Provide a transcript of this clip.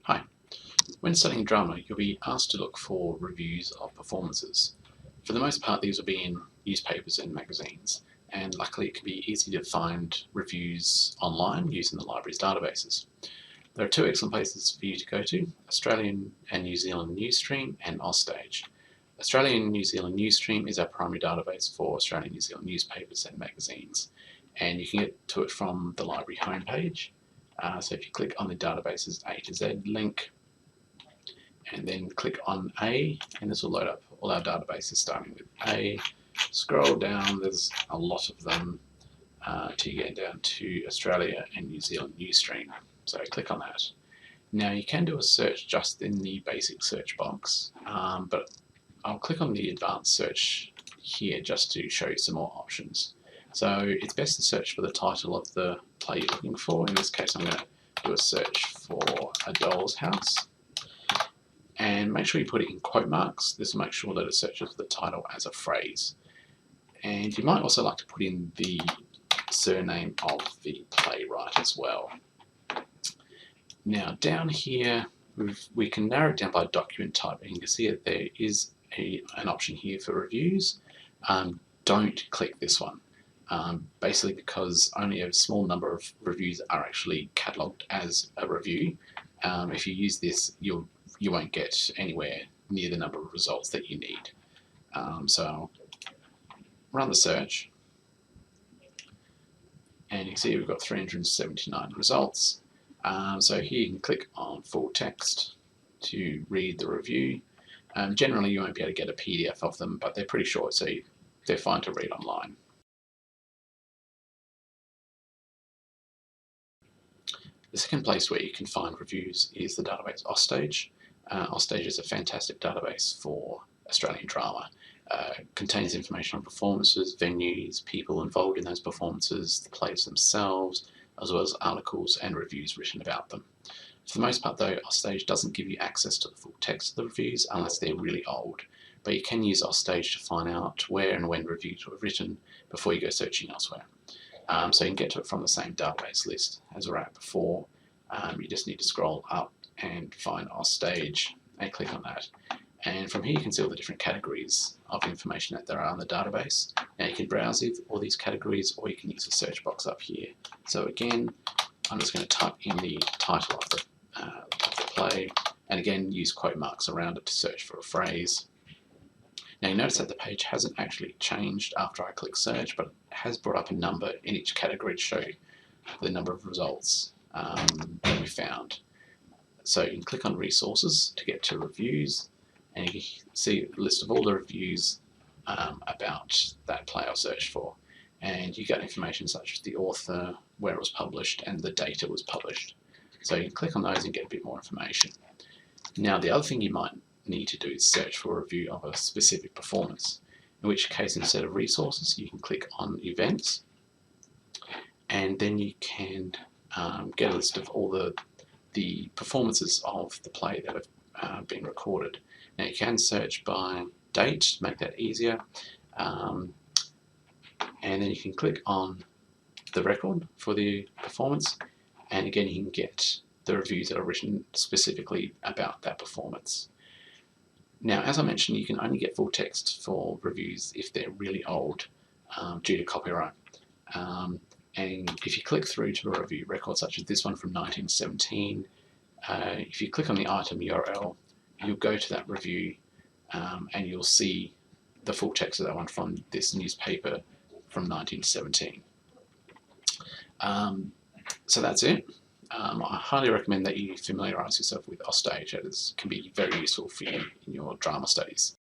Hi. When studying drama, you'll be asked to look for reviews of performances. For the most part, these will be in newspapers and magazines, and luckily it can be easy to find reviews online using the library's databases. There are two excellent places for you to go to: Australian and New Zealand Newsstream and Ausstage. Australian and New Zealand Newsstream is our primary database for Australian and New Zealand newspapers and magazines, and you can get to it from the library homepage. So if you click on the databases A to Z link, and then click on A, and this will load up all our databases starting with A. Scroll down, there's a lot of them till you get down to Australia and New Zealand Newsstream. So click on that. Now you can do a search just in the basic search box, but I'll click on the advanced search here just to show you some more options. So it's best to search for the title of the play you're looking for. In this case, I'm going to do a search for A Doll's House. And make sure you put it in quote marks. This will make sure that it searches for the title as a phrase. And you might also like to put in the surname of the playwright as well. Now down here, we can narrow it down by document type, and you can see that there is an option here for reviews. Don't click this one, basically because only a small number of reviews are actually catalogued as a review. If you use this, you won't get anywhere near the number of results that you need. So I'll run the search, and you can see we've got 379 results. So here you can click on full text to read the review. Generally you won't be able to get a PDF of them, but they're pretty short, so they're fine to read online. The second place where you can find reviews is the database Ausstage. Ausstage is a fantastic database for Australian drama. Contains information on performances, venues, people involved in those performances, the plays themselves, as well as articles and reviews written about them. For the most part though, Ausstage doesn't give you access to the full text of the reviews unless they're really old, but you can use Ausstage to find out where and when reviews were written before you go searching elsewhere. So you can get to it from the same database list as we're at before. You just need to scroll up and find Ausstage and click on that. And from here you can see all the different categories of information that there are in the database. Now you can browse all these categories, or you can use the search box up here. So again, I'm just going to type in the title of the play, and again use quote marks around it to search for a phrase. Now you notice that the page hasn't actually changed after I click search, but it has brought up a number in each category to show you the number of results that we found. So you can click on resources to get to reviews, and you can see a list of all the reviews about that play I searched for. And you get information such as the author, where it was published, and the date it was published. So you can click on those and get a bit more information. Now the other thing you might need to do is search for a review of a specific performance, in which case instead of resources you can click on events, and then you can get a list of all the performances of the play that have been recorded. Now you can search by date to make that easier, and then you can click on the record for the performance, and again you can get the reviews that are written specifically about that performance. Now, as I mentioned, you can only get full text for reviews if they're really old due to copyright. And if you click through to a review record such as this one from 1917, if you click on the item URL, you'll go to that review and you'll see the full text of that one from this newspaper from 1917. So that's it. I highly recommend that you familiarise yourself with Ausstage, as it can be very useful for you in your drama studies.